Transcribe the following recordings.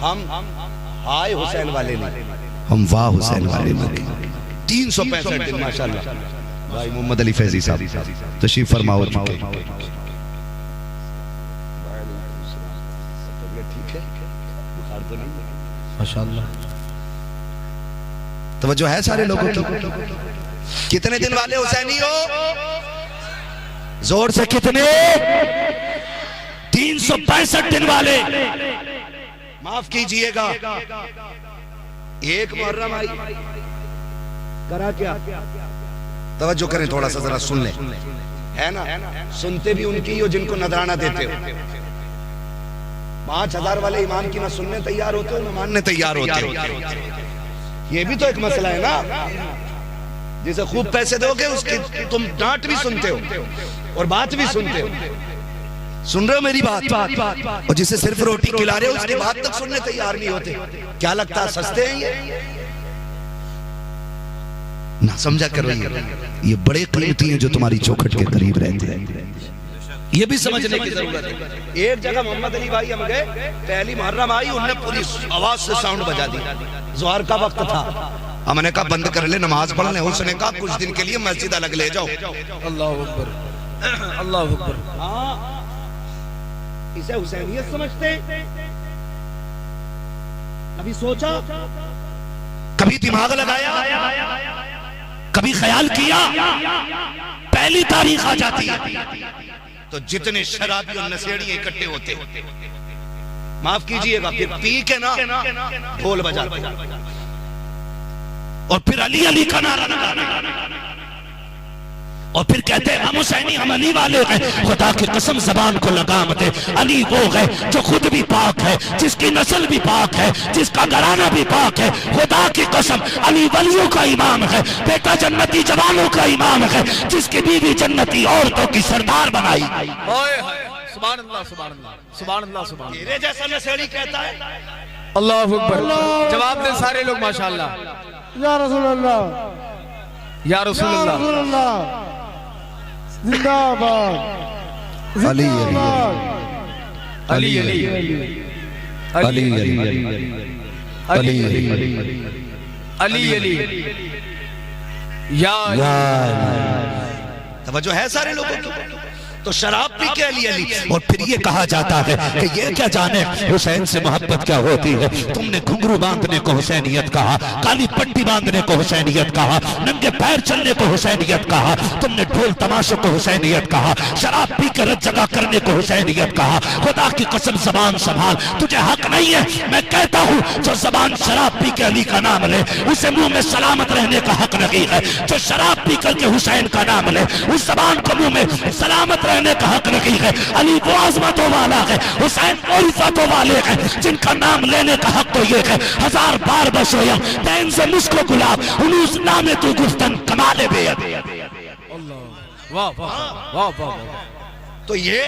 हम हाय हुसैन वाले नहीं, हम वाह हुसैन वाले नहीं। 365 दिन माशाल्लाह। भाई मोहम्मद अली फैजी साहब तशरीफ फरमाओ चुके। माशाल्लाह तवज्जो है सारे लोगों की। कितने दिन वाले हुसैनी हो? जोर से कितने? 365 दिन वाले। माफ कीजिएगा, एक मुहर्रम आई करा क्या? तवज्जो करें थोड़ा सा, जरा सुन लें। है ना, सुनते भी उनकी हो जिनको नजराना देते हो। 5000 वाले इमाम की ना सुनने तैयार होते हो ना मानने तैयार होते हो। ये भी तो एक मसला है ना। जिसे खूब पैसे दोगे उसकी तुम डांट भी सुनते हो और बात भी सुनते हो। सुन रहे हो मेरी बात? और जिसे सिर्फ रोटी खिला रहे हो उसकी बात तक सुनने तैयार नहीं होते। क्या लगता है सस्ते हैं ये? ना समझा कर रही है, ये बड़े कीमती हैं जो तुम्हारी चौखट के करीब रहते हैं। ये भी समझने की जरूरत है। एक जगह मोहम्मद अली भाई हम गए, पहली मुहर्रम आई, उन्होंने पूरी आवाज से साउंड बजा दी। ज़ोहर का वक्त था, हमने कहा बंद कर ले, नमाज पढ़ ले। उसने कहा कुछ दिन के लिए मस्जिद अलग ले जाओ। अल्लाह अकबर, अल्लाह अकबर। हाँ, इसे हुसैनियत समझते? कभी सोचा, कभी दिमाग लगाया, कभी ख्याल किया? पहली तारीख आ जाती है तो जितने शराबी और नशेड़ी इकट्ठे होते, माफ कीजिएगा, फिर पी के ना ढोल बजाते और फिर अली अली का नारा लगाना और फिर कहते हैं हम हुसैनी, हम अली वाले हैं। खुदा की कसम ज़बान को लगाम दे, अली वो है जो खुद भी पाक है, जिसकी नस्ल भी पाक है, जिसका घराना भी पाक है। खुदा की कसम अली वलियों का इमाम है, बेटा जन्नती जवानों का इमाम है, जिसकी बीवी जन्नती औरतों की सरदार बनाई। सुभान अल्लाह, सुभान अल्लाह, सुभान अल्लाह, सुभान। तेरे जैसा नशेड़ी कहता है अल्लाह अकबर। जवाब दे सारे लोग माशाअल्लाह। या रसूल अल्लाह, या रसूल अल्लाह, जिंदाबाद, अली अली अली अली अली अली अली अली या। तवज्जो है सारे लोगों की। तो शराब पी के अली अली, और फिर ये कहा जाता है कि ये क्या जाने हुसैन से मोहब्बत क्या होती है। तुमने घुंघरू बांधने को हुसैनियत कहा, काली पट्टी बांधने को हुसैनियत कहा, नंगे पैर चलने को हुसैनियत कहा, तुमने ढोल तमाशे को हुसैनियत कहा, शराब पी कर रत जगह करने को हुसैनियत कहा। खुदा की कसम जबान संभाल, तुझे हक नहीं है। मैं कहता हूँ जो जबान शराब पी के अली का नाम ले उसे मुंह में सलामत रहने का हक नहीं है। जो शराब पी करके हुसैन का नाम ले उस जबान को मुंह में सलामत रहने का हक नहीं है। अली वो आजमतों वाला है, हुसैन वो इज्जतों वाले हैं जिनका नाम लेने का हक तो ये है। 1000 बार बशोया तैन से मुस्को गुलाब उलूस नामे तू गुफ्तन कमाले बेअद। वाह वाह वाह वाह। तो ये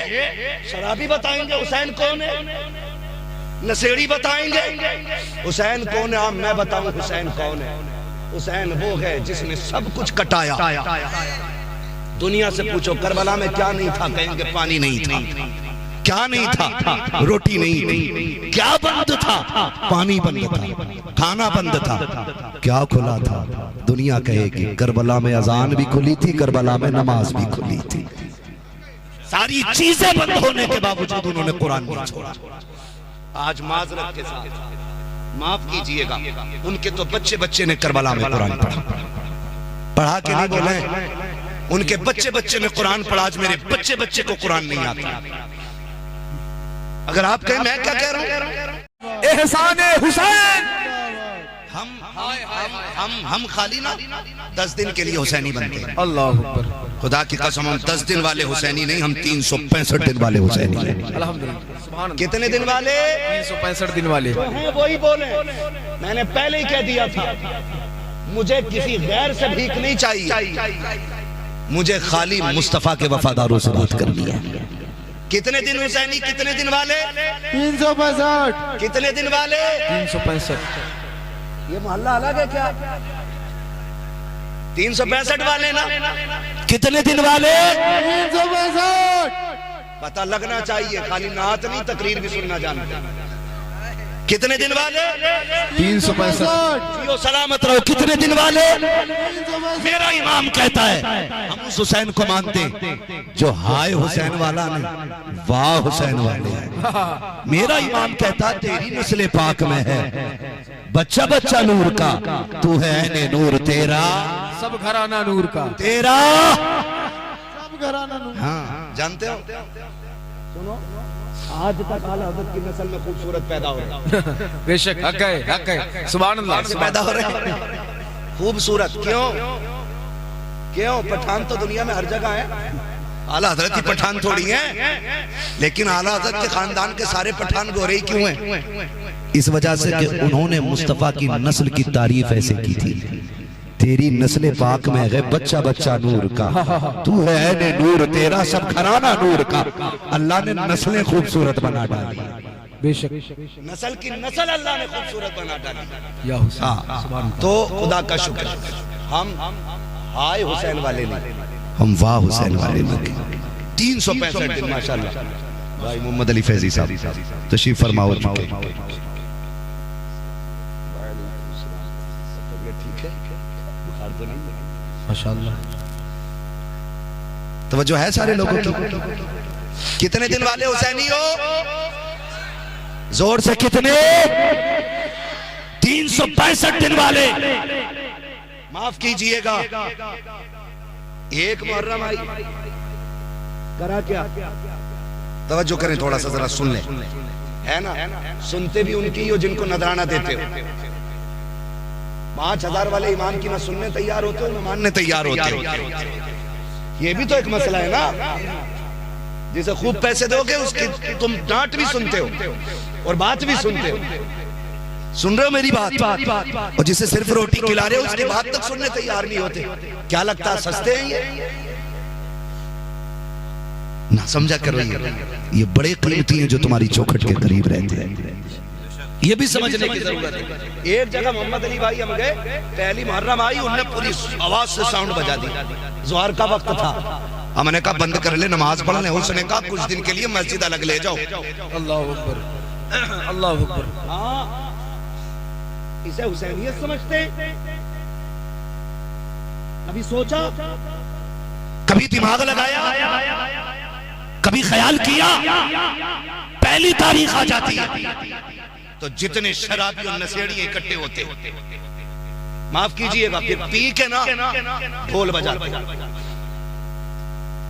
शराबी बताएंगे हुसैन कौन है, नशेड़ी बताएंगे हुसैन कौन है। मैं बताऊं हुसैन कौन है। हुसैन वो है जिसने सब कुछ कटाया। दुनिया से पूछो करबला में क्या नहीं था, कहेंगे पानी नहीं था। क्या नहीं था? रोटी नहीं थी। क्या बंद था? पानी बंद था, खाना बंद था। क्या खुला था? दुनिया कहेगी करबला में अजान भी खुली थी, करबला में नमाज भी खुली थी। सारी चीजें बंद होने के बावजूद उन्होंने कुरान नहीं छोड़ा। आज माजरत के साथ माफ कीजिएगा, उनके तो बच्चे बच्चे ने करबला में कुरान पढ़ा के नहीं बोले, उनके बच्चे बच्चे ने कुरान पढ़ा। आज मेरे बच्चे बच्चे को कुरान नहीं आता। अगर आप कहें मैं क्या कह रहा हूं, एहसान हुसैन। हम खाली ना 10 दिन के लिए हुसैनी बनते हैं। अल्लाह अकबर। खुदा की कसम हम 10 दिन वाले हुसैनी नहीं, हम 365 दिन वाले हुसैनी हैं। अल्हम्दुलिल्लाह। कितने दिन वाले? 365 दिन वाले। वही बोले, मैंने पहले ही कह दिया था, मुझे किसी गैर से भीख नहीं चाहिए, मुझे खाली मुस्तफा के वफादारों से बात करनी है। कितने दिन हुसैनी, कितने दिन वाले? 365। कितने दिन वाले? 365। ये मोहल्ला अलग है क्या? 365 वाले ना? कितने दिन वाले? 365। पता लगना चाहिए, खाली नात नहीं तकरीर भी सुनना जानते। कितने दिन वाले? 365। जियो सलामत रहो। कितने दिन वाले? मेरा इमाम कहता है हम उस हुसैन को मानते जो हाय हुसैन वाला नहीं, वाह हुसैन वाले हैं। मेरा इमाम कहता तेरी नस्ल पाक में है बच्चा बच्चा नूर का, तू है ऐने नूर तेरा सब घराना नूर का, तेरा सब घराना नूर। हाँ जानते हो, सुनो, आज तक आला हज़रत की नस्ल में खूबसूरत पैदा हो रहे हैं। बेशक हक है सुभान अल्लाह। पैदा हो रहे हैं खूबसूरत। क्यों? क्यों? पठान तो दुनिया में हर जगह है, आला हज़रत की पठान थोड़ी है, लेकिन आला हज़रत के खानदान के सारे पठान गोरे ही क्यों हैं? इस वजह से कि उन्होंने मुस्तफा की नस्ल की तारीफ ऐसे की थी, तेरी नस्ल पाक में है बच्चा बच्चा नूर का, तू है ऐने नूर तेरा सब घराना नूर का। अल्लाह ने नस्लें खूबसूरत बना डाली। बेशक नस्ल की नस्ल अल्लाह ने खूबसूरत बना डाली। या हुसैन, तो खुदा का शुक्र, हम हाय हुसैन वाले नहीं, हम वाह हुसैन वाले लोग। 365 दिन माशाल्लाह। भाई मोहम्मद अली फैजी साहब तशरीफ फरमाओ। माशाल्लाह। तवज्जो है सारे लोगों की। कितने दिन वाले हुसैनी हो? जोर से कितने? 365 दिन वाले। माफ कीजिएगा, एक मुहर्रम आई, करा क्या? तवज्जो करें थोड़ा सा, जरा सुन लें, है ना? सुनते भी उनकी हो जिनको नजराना देते हो। 5000 वाले ईमान की ना सुनने तैयार होते हो ना मानने तैयार होते हो। ये भी तो एक मसला है ना, जिसे खूब पैसे दोगे उसकी तुम डांट भी सुनते हो और बात भी सुनते हो। सुन रहे हो मेरी बात? और जिसे सिर्फ रोटी खिला रहे हो उसकी बात तक सुनने तैयार नहीं होते। क्या लगता है सस्ते हैं ये? ना समझा करो, ये बड़े कीमती हैं जो तुम्हारी चौखट के करीब रहते हैं, ये भी समझने की जरूरत है। एक जगह मोहम्मद अली भाई हम गए, पहली मुहर्रम आई, उन्होंने पूरी आवाज से साउंड बजा दी। ज़ोहर का वक्त था, हमने कहा बंद कर ले, नमाज पढ़ ले। उसने कहा कुछ दिन के लिए मस्जिद अलग ले जाओ। अल्लाह अकबर, अल्लाह अकबर। हाँ, इसे हुसैनियत समझते? कभी सोचा, कभी दिमाग लगाया, कभी ख्याल किया? पहली तारीख आ जाती है तो जितने शराबी और नशेड़ी इकट्ठे होते, माफ कीजिएगा, फिर पी के ना ढोल बजाते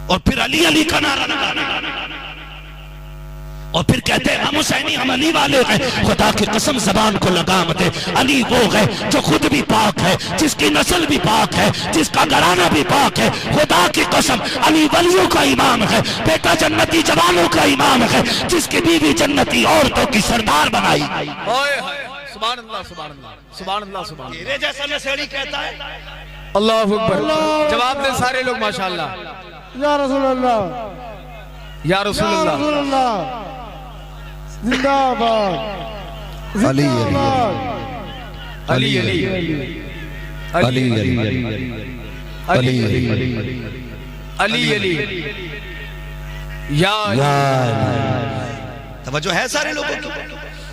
और फिर अली अली का नारा लगाना, और फिर कहते हैं हम हुसैनी, हम अली वाले हैं। खुदा की कसम जबान को लगाम दे, अली वो है जो खुद भी पाक है, जिसकी नस्ल भी पाक है, जिसका घराना भी पाक है। खुदा की कसम अली वलियों का इमाम है, बेटा जन्नती जवानों का इमाम है, जिसकी बीवी जन्नती औरतों की सरदार बनाई। सुभान अल्लाह, सुभान अल्लाह, सुभान अल्लाह, सुभान। तेरे जैसा नशेड़ी कहता है अल्लाह अकबर। जवाब दे सारे लोग माशाल्लाह। या रसूल अल्लाह, या रसूल अल्लाह, जिंदाबाद, अली अली अली अली अली अली अली अली या तवज्जो है सारे लोगों की।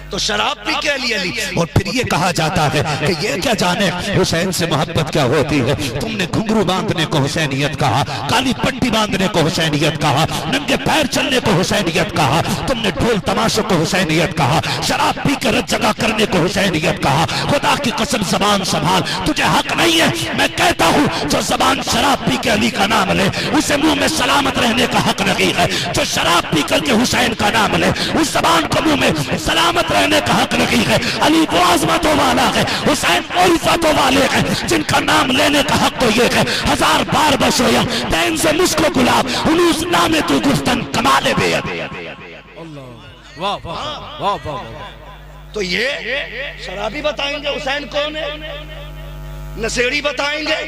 तो शराब पी के अली अली, और फिर ये कहा जाता है कि ये क्या जाने हुसैन से मोहब्बत क्या होती है। तुमने घुंघरू बांधने को हुसैनियत कहा, काली पट्टी बांधने को हुसैनियत कहा, नंगे पैर चलने को हुसैनियत कहा, तुमने ढोल तमाशों को हुसैनियत कहा, शराब पी कर जगह करने को हुसैनियत कहा। खुदा की कसम जबान संभाल, तुझे हक नहीं है। मैं कहता हूँ जो जबान शराब पी के अली का नाम ले उसे मुंह में सलामत रहने का हक नहीं है। जो शराब पी करके हुसैन का नाम ले उस जबान को मुंह में सलामत रहने का हक नहीं है। अली वो आजमतों वाला है, हुसैन वो इज्जतों वाले हैं जिनका नाम लेने का हक तो ये है। 1000 बार बशोया दैन से मुझको गुलाब उलूस नामे तू गुफ्तन कमाले बेअद। वाह वाह वाह वाह। तो ये शराबी बताएंगे हुसैन कौन है, नशेड़ी बताएंगे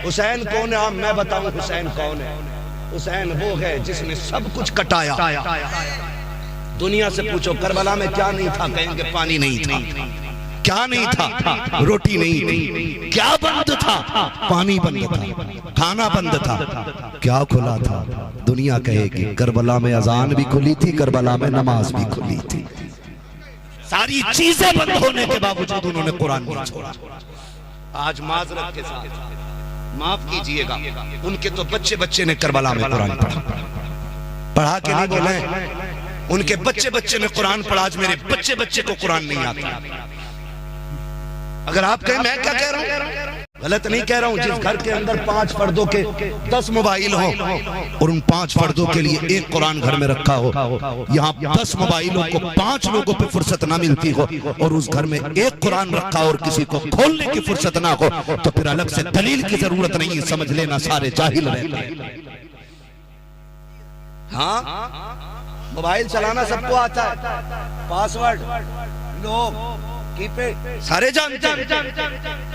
हुसैन कौन है। मैं बताऊं हुसैन कौन है। हुसैन वो है जिसने सब कुछ कटाया। दुनिया से पूछो करबला में क्या नहीं था, कहेंगे पानी नहीं था। क्या नहीं था? रोटी नहीं थी। क्या बंद था? पानी बंद था, खाना बंद था। क्या खुला था? दुनिया कहेगी करबला में अजान भी खुली थी, करबला में नमाज भी खुली थी। सारी चीजें बंद होने के बावजूद उन्होंने कुरान नहीं छोड़ा। आज माजरत के साथ माफ कीजिएगा, उनके तो बच्चे बच्चे ने करबला में कुरान पढ़ा के नहीं बोले, उनके बच्चे बच्चे ने कुरान पढ़ा। आज मेरे बच्चे बच्चे को कुरान नहीं आता। अगर आप कहें मैं क्या कह रहा हूं, गलत नहीं कह रहा हूं। जिस घर के अंदर 5 पर्दों के 10 मोबाइल हो और उन 5 पर्दों के लिए एक कुरान घर में रखा हो, यहाँ 10 मोबाइलों को 5 लोगों पे फुर्सत ना मिलती हो और उस घर में एक कुरान रखा और किसी को खोलने की फुर्सत ना हो, तो फिर अलग से दलील की जरूरत नहीं है, समझ लेना सारे जाहिल रहते। हाँ, मोबाइल चलाना सबको आता है, पासवर्ड लोग कीपैड सारे जानते हैं।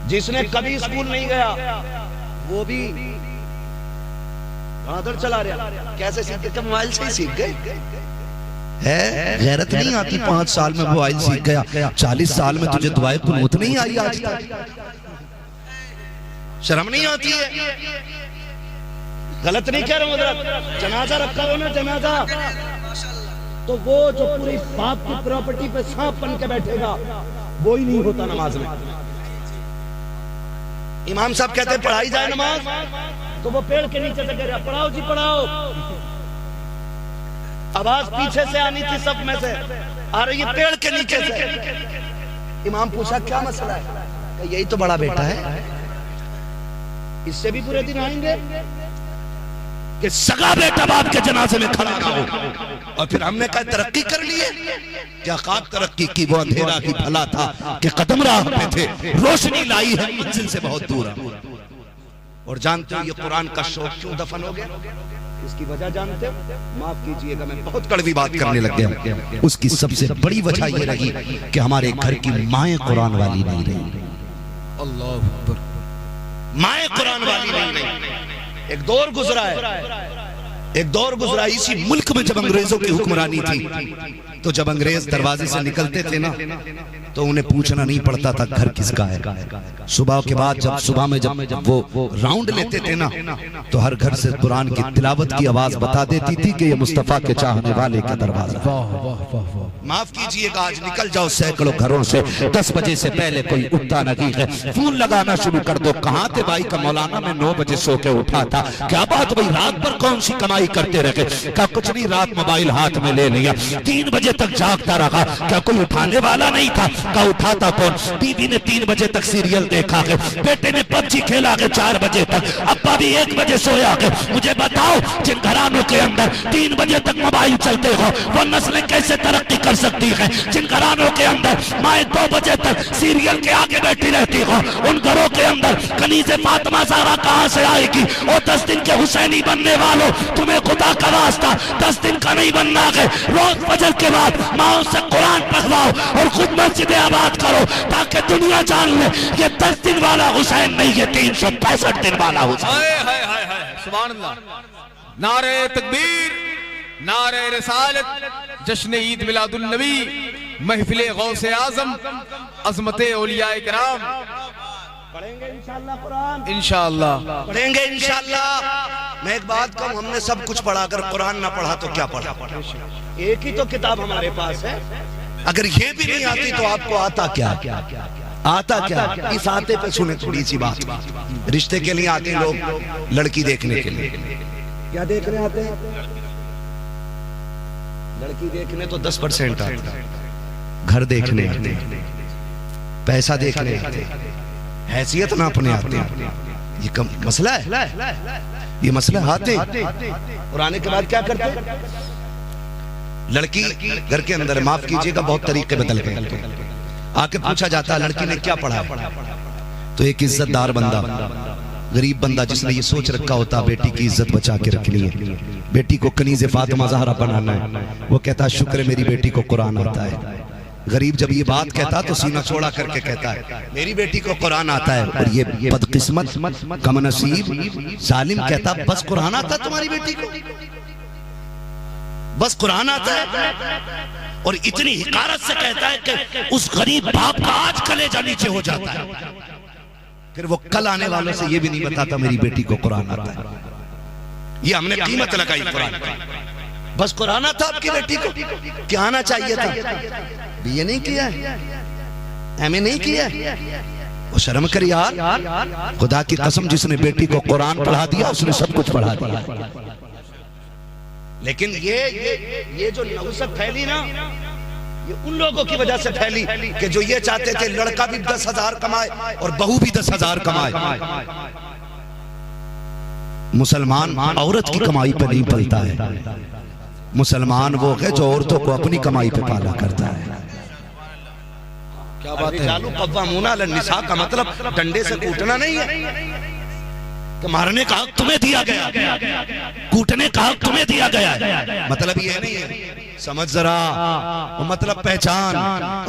जिसने कभी स्कूल नहीं गया वो भी आदर चला रहा। कैसे सीख गए? मोबाइल से ही सीख गए। है गैरत नहीं आती, 5 साल में मोबाइल सीख गया, 40 साल में तुझे दुआए कुनूत नहीं आई आज तक? शर्म नहीं आती है? गलत नहीं कह रहा हूं हजरत। जनाजा रखा हो ना, जनाजा, तो वो जो पूरी बाप की प्रॉपर्टी पे सांप बन के बैठेगा वो ही नहीं होता नमाज में। इमाम साहब कहते हैं पढ़ाई जाए नमाज, तो वो पेड़ के नीचे से कह रहा पढ़ाओ जी पढ़ाओ। आवाज पीछे से आनी थी, सब में से आ रही है पेड़ के नीचे से। इमाम पूछा क्या मसला है? यही तो बड़ा बेटा है, इससे भी बुरे दिन आएंगे कि सगा बेटा बाप के जनाजे में खड़ा ना हो। और फिर हमने कहा तरक्की कर लिए, क्या खाब तरक्की की? वो अंधेरा ही भला था कि कदम राह पे थे, रोशनी लाई है मंजिल से बहुत दूर। और जानते हो ये कुरान का शौक क्यों दफन हो गया? इसकी वजह जानते हो? माफ कीजिएगा मैं बहुत कड़वी बात करने लग गया। उसकी सबसे बड़ी वजह ये रही कि हमारे घर की माएं कुरान वाली नहीं रही। अल्लाह अकबर। माएं कुरान वाली नहीं रही। एक दौर गुजरा है, एक दौर गुजरा इसी मुल्क में जब अंग्रेजों की हुक्मरानी थी, तो जब अंग्रेज दरवाजे से निकलते थे ना, तो उन्हें पूछना नहीं पड़ता था घर किसका है। सुबह के बाद जब सुबह में जब वो राउंड लेते थे ना, तो हर घर से कुरान की तिलावत की आवाज बता देती थी कि ये मुस्तफा के चाहने वाले का दरवाजा। माफ कीजिएगा, आज निकल जाओ सैकड़ों घरों से, 10 बजे से पहले कोई उठता नहीं है। फोन लगाना शुरू कर दो, कहाँ थे भाई का मौलाना, मैं 9 बजे सो के उठा था। क्या बात भाई, रात भर कौन सी कमाई करते रहे? क्या कुछ नहीं, रात मोबाइल हाथ में ले लिया, 3 बजे तक जागता रहा। क्या कोई उठाने वाला नहीं था? क्या उठाता कौन? बीवी ने 3 बजे तक सीरियल देखा है, बेटे ने पबजी खेला है 4 बजे तक, अब्बा भी 1 बजे सोया है। मुझे बताओ, जिन घरानों के अंदर 3 बजे तक मोबाइल चलते हो, वो नस्लें कैसे तरक्की कर सकती है? जिन घरानों के अंदर माए 2 बजे तक सीरियल के आगे बैठी रहती हो, उन घरों के अंदर कनीज़े फातिमा ज़हरा कहां से आएगी? और 10 दिन के हुसैनी बनने वालों, तुम्हें खुदा का वास्ता 10 दिन का नहीं बनना है। रोज फजर के बाद माओ से कुरान पढ़वाओ और खुद मस्जिद आबाद करो, ताकि दुनिया जान ले ये 10 दिन वाला हुसैन नहीं, ये 365 दिन वाला हुसैन। सुभान अल्लाह। नारे तकबीर, नारे रिसालत, जश्न ईद मिलादुन नबी, महफिले गौसे आजम, अज़मते औलियाए किराम। पढ़ेंगे इंशाअल्लाह कुरान, इंशाअल्लाह पढ़ेंगे इंशाअल्लाह। मैं एक बात कहूं, हमने सब कुछ पढ़ा, अगर कुरान ना पढ़ा तो क्या पढ़ा? एक ही तो किताब हमारे पास है। अगर ये भी नहीं आती तो आपको आता क्या? आता क्या? इस आते पे सुने थोड़ी सी बात। रिश्ते के लिए आते लोग, लड़की देखने के लिए। क्या देखने आते हैं? लड़की देखने तो 10% आते, घर देखने आते, पैसा देखने आते, हैसियत नापने आते हैं। ये कम मसला है, ये मसला आते और आने के बाद क्या करते? लड़की घर के अंदर, माफ कीजिएगा बहुत तरीके बदल गए। आके पूछा जाता है लड़की ने क्या पढ़ा? तो एक इज्जतदार बंदा, गरीब बंदा जिसने ये सोच रखा होता बेटी की इज्जत बचा के रखनी है, बेटी को कनीज़े फातिमा ज़हरा बनाना है, वो कहता शुक्र है मेरी बेटी को कुरान आता है। गरीब जब ये बात कहता तो सीना चौड़ा करके कहता है मेरी बेटी को कुरान आता है। और ये बदकिस्मत कमनसीब जालिम कहता बस कुरान आता तुम्हारी बेटी को, बस कुरान आता है। और इतनी हिकारत से कहता है कि उस गरीब बाप का आज कलेजा नीचे हो जाता है। फिर वो कल आने वालों से ये भी नहीं बताता मेरी बेटी को कुरान आता है। ये हमने कीमत लगाई कुरान की। बस कुरान आता आपकी बेटी को, क्या आना चाहिए था? बीए नहीं किया है, एमए नहीं किया है, वो शर्म कर यार। खुदा की कसम, जिसने बेटी को कुरान पढ़ा दिया उसने सब कुछ पढ़ा दिया। लेकिन ये जो नौसत फैली ना, ये उन लोगों की वजह से फैली कि जो ये चाहते थे लड़का भी 10,000 कमाए और बहू भी 10,000 कमाए। मुसलमान औरत की कमाई पे नहीं पलता है, मुसलमान वो है जो औरतों को अपनी कमाई पे पाला करता है। क्या बात है? कव्वामूना अलन-निसा का मतलब डंडे से कूटना नहीं है कि मारने का हक तुम्हें दिया गया, कूटने का हक तुम्हें दिया गया है, मतलब ये नहीं है। समझ जरा, वो मतलब पहचान,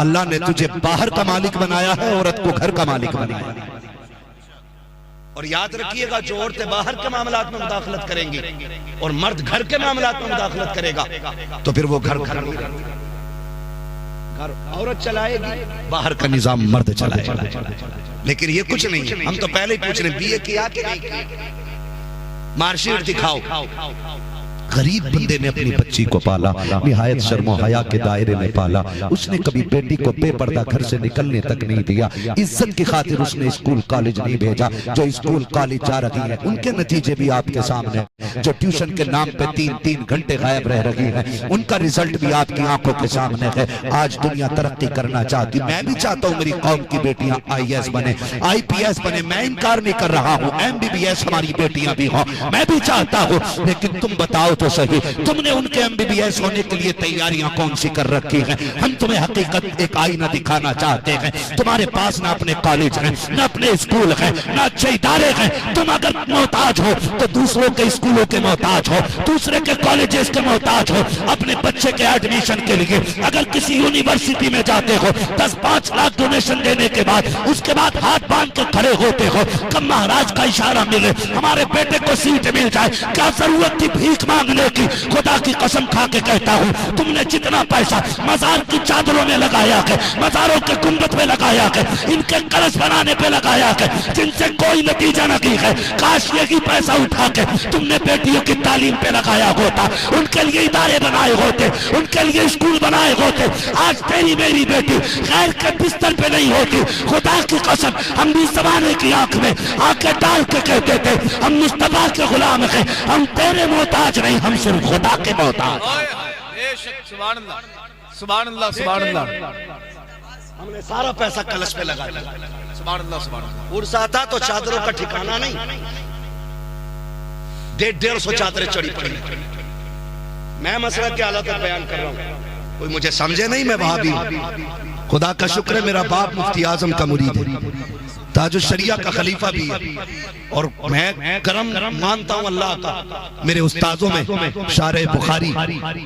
अल्लाह ने तुझे बाहर का मालिक बनाया है, औरत को घर का मालिक बनाया है। और याद रखिएगा, जो औरतें बाहर के मामलात में मुदाखलत करेंगी और मर्द घर के मामलात में मुदाखलत करेगा तो फिर वो घर घर औरत चलाएगी, बाहर का निजाम मर्द चलाएगा। लेकिन ये कुछ नहीं है। हम तो पहले ही पूछ रहे हैं बीए किया कि नहीं किया, मार्कशीट दिखाओ। गरीब बंदे ने अपनी बच्ची को पाला, निहायत शर्मो हया के दायरे में पाला। उसने कभी बेटी को बेपर्दा घर से निकलने तक नहीं दिया। इज्जत की खातिर उसने स्कूल कॉलेज नहीं भेजा। जो स्कूल कॉलेज जा रही है उनके नतीजे भी आपके सामने, जो ट्यूशन के नाम पे 3-3 घंटे गायब रह रही है उनका रिजल्ट भी आपकी आंखों के सामने है। आज दुनिया तरक्की करना चाहती, मैं भी चाहता हूँ मेरी कौम की बेटियां IAS बने, IPS बने, मैं इनकार नहीं कर रहा हूँ। MBBS हमारी बेटियां भी हों, मैं भी चाहता हूँ। लेकिन तुम बताओ तो सही, तुमने उनके MBBS होने के लिए तैयारियां कौन सी कर रखी हैं? हम तुम्हें हकीकत एक आईना दिखाना चाहते हैं। तुम्हारे पास ना अपने कॉलेज हैं, ना अपने स्कूल हैं, ना अच्छे इदारे हैं। तुम अगर मोहताज हो तो दूसरों के स्कूलों के मोहताज हो, दूसरे के कॉलेजेस के मोहताज हो। अपने बच्चे के एडमिशन के लिए अगर किसी यूनिवर्सिटी में जाते हो 10-5 लाख डोनेशन देने के बाद, उसके बाद हाथ बांध के खड़े होते हो, कब महाराज का इशारा मिले हमारे बेटे को सीट मिल जाए, क्या जरूरत थी भीख मांगने की? खुदा की कसम खा के कहता हूँ, तुमने जितना पैसा मजार की चादरों में लगाया है, मजारों के गुंबद में लगाया है, इनके कलश बनाने पे लगाया है, जिनसे कोई नतीजा नहीं है, काश यही पैसा उठा के तुमने बेटियों की तालीम पे लगाया होता, उनके लिए इदारे बनाए होते, उनके लिए स्कूल बनाए होते। आज तेरी मेरी बेटी गैर के बिस्तर पे नहीं होती। खुदा की कसम, हम भी जमाने की आंख में आंखें डाल के कहते थे हम मुस्तफा के गुलाम हैं, हम तेरे मोहताज नहीं, हम सिर्फ खुदा के मोहताज। सुभान अल्लाह, सुभान अल्लाह, सुभान अल्लाह। हमने सारा पैसा कलश पे लगा दिया। सुभान अल्लाह, सुभान अल्लाह। उर्स आता तो चादरों का ठिकाना नहीं, 150 चादरें चढ़ी पड़ी। मैं मसला की हालत बयान कर रहा हूँ, कोई मुझे समझे नहीं, मैं वहां भी। खुदा का शुक्र है मेरा बाप मुफ्ती आजम का मुरीद है, ताजुल शरिया का खलीफा भी है, और मैं करम मानता हूँ अल्लाह का। मेरे उस्तादों में शारे बुखारी,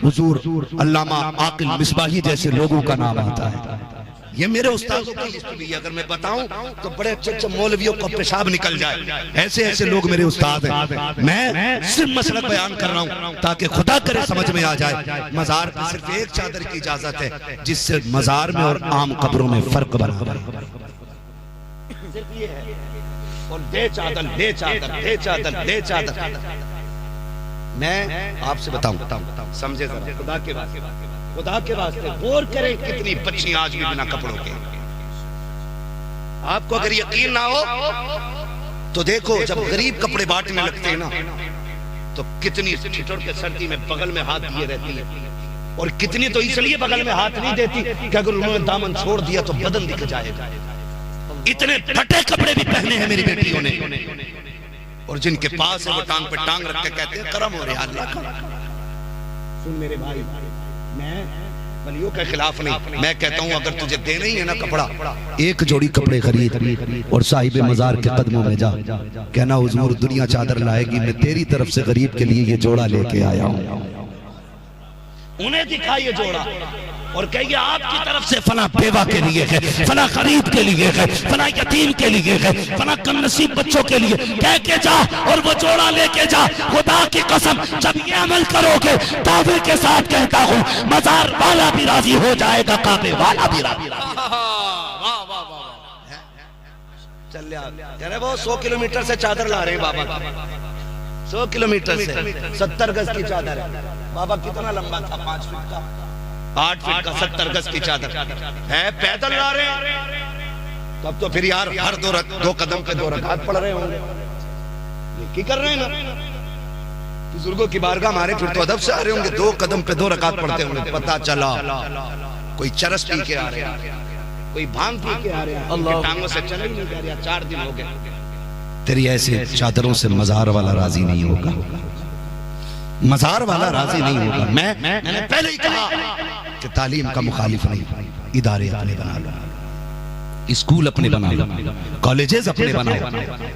हुजूर अल्लामा आकिल मिसबाही जैसे लोगों का नाम आता है। ये मेरे उस्तादों की लिस्ट भी है, अगर मैं बताऊं तो बड़े अच्छे मौलवियों को पेशाब निकल जाए। ऐसे ऐसे लोग मेरे उस्ताद हैं। मैं सिर्फ मसलक बयान कर रहा हूं ताकि खुदा करे समझ में आ जाए। मजार पे सिर्फ एक चादर की इजाजत है, जिससे मजार में और आम कब्रों में फर्क बना ये है। और दे चादर, दे चादर, दे चादर, दे चादर। मैं आपसे बताऊं, समझे जरा, खुदा के वास्ते, खुदा के वास्ते गौर करें कितनी बच्ची आज भी बिना कपड़ों के। आपको अगर यकीन ना हो तो देखो, जब गरीब कपड़े बांटने लगते हैं ना तो कितनी ठिठुर के सर्दी में बगल में हाथ दिए रहती है, और कितनी तो इसलिए बगल में हाथ नहीं देती कि अगर उन्होंने दामन छोड़ दिया तो बदन दिख जाएगा। इतने फटे कपड़े भी पहने हैं मेरी बेटियों ने, और जिनके पास है वो टांग पे टांग रख के कहते हैं करम हो रहा अल्लाह का। सुन मेरे भाई, मैं वलियों के खिलाफ नहीं, मैं कहता हूं अगर तुझे देना ही है ना कपड़ा, एक जोड़ी कपड़े खरीद और साहिब मजार के कदमों में जा, कहना हुजूर दुनिया चादर लाएगी, मैं तेरी तरफ से गरीब के लिए ये जोड़ा लेके आया हूं। उन्हें दिखाइए जोड़ा और कहिए आपकी तरफ से फला बेवा के लिए है, फला गरीब के लिए है, फला यतीम के लिए है, फला कम नसीब बच्चों के लिए, कह के जा और वो जोड़ा लेके जा। खुदा की कसम, जब ये अमल करोगे दावे के साथ कहता हूँ मजार वाला भी राजी हो जाएगा, काबे वाला भी राजी। चल वो 100 किलोमीटर से चादर ला रहे हैं बाबा, 100 किलोमीटर से 70 गज की चादर है। बाबा कितना लंबा था? 5 फीट का। 8 फीट का 70 गज की चादर है, पैदल ला रहे हैं। तब तो फिर यार हर दो कदम पे 2 रकात पढ़ रहे होंगे, ये कर रहे हैं ना। बुजुर्गों की बारगाह हमारे फिर तो अदब से आ रहे होंगे, 2 कदम पे 2 रकात पढ़ते होंगे। पता चला कोई चरस पी के आ रहे हैं, कोई भांग पी के आ रहे हैं, अल्लाह टांगों से चले ही नहीं जा रहा, 4 दिन हो गए। तेरी ऐसे चादरों से मजार वाला राजी नहीं होगा, मजार वाला राजी नहीं होगा। मैंने पहले ही कहा कि तालीम का मुखालिफ नहीं, इदारे अपने बना लो, स्कूल अपने बना लो, कॉलेजेस अपने बनाओ,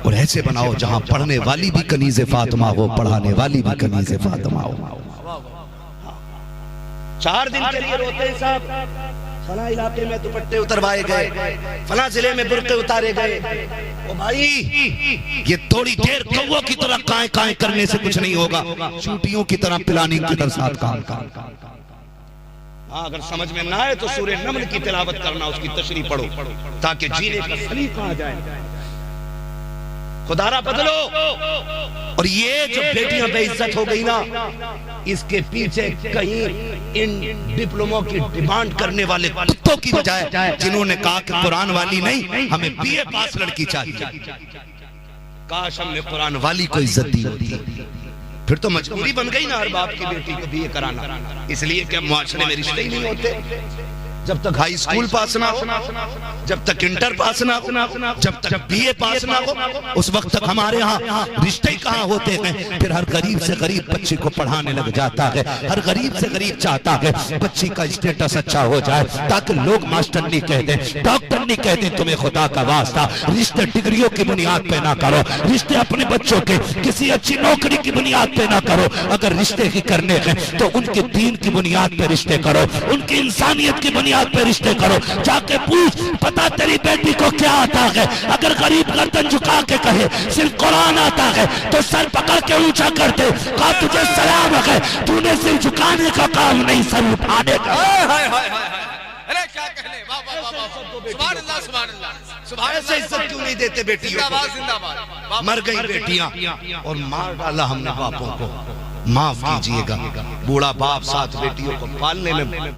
और ऐसे बनाओ जहां पढ़ने वाली भी कनीज़े फातिमा हो, पढ़ाने वाली भी कनीज़े फातिमा हो। 4 दिन के लिए रोते हैं साहब, फला इलाके में दुपट्टे उतरवाए गए, फला जिले में बुर्के उतारे गए। ओ भाई, ये थोड़ी देर कौवों की तरह काए काए करने से कुछ नहीं होगा, चूटियों की तरह प्लानिंग के साथ काम। अगर समझ में ना आए तो सूरह नमल की तिलावत करना, उसकी तशरीह पढ़ो ताकि जीने का सलीका आ जाए। खुदारा बदलो। और ये जो बेटियां बेइज्जत हो गई ना, इसके पीछे कहीं इन डिप्लोमों की डिमांड करने वाले कुत्तों की बजाय जिन्होंने कहा कि कुरान वाली नहीं, हमें बीए पास लड़की चाहिए, काश हमने कुरान वाली को इज्जत दी होती। फिर तो मजबूरी बन गई ना हर बाप की बेटी को बीए कराना, इसलिए कि मुआशरे में रिश्ते ही नहीं होते। जब तक हाई स्कूल पास ना हो, जब तक इंटर पास ना हो, जब तक बीए पास ना हो, उस वक्त तक हमारे यहाँ रिश्ते ही कहाँ होते हैं। फिर हर गरीब से गरीब बच्ची को पढ़ाने लग जाता है, हर गरीब से गरीब चाहता है बच्ची का स्टेटस अच्छा हो जाए, ताकि लोग मास्टर नहीं कह दें, डॉक्टर नहीं कह दें, तुम्हें खुदा का वास्ता रिश्ते डिग्रियों की बुनियाद पे ना करो, रिश्ते अपने बच्चों के किसी अच्छी नौकरी की बुनियाद पे ना करो। अगर रिश्ते ही करने हैं तो उनके दीन की बुनियाद पे रिश्ते करो, उनकी इंसानियत की बुनियाद पे रिश्ते करो। जाके पूछ, पता तेरी बेटी को क्या आता है? अगर गरीब गर्दन झुका के कहे सिर्फ कुरान आता है तो सर पकड़ के ऊंचा कर दे, कहा तुझे सलाम है, तूने सिर्फ झुकाने का काम नहीं सर उठाने का। अरे क्या कहने, वाह वाह वाह, सुभान अल्लाह सुभान अल्लाह सुभान। ऐसे इज्जत क्यों नहीं देते बेटियों को? जिंदाबाद। मर गई बेटियां और मार डाला हमने बापों को, माफ कीजिएगा। बूढ़ा बाप 7 बेटियों को पालने में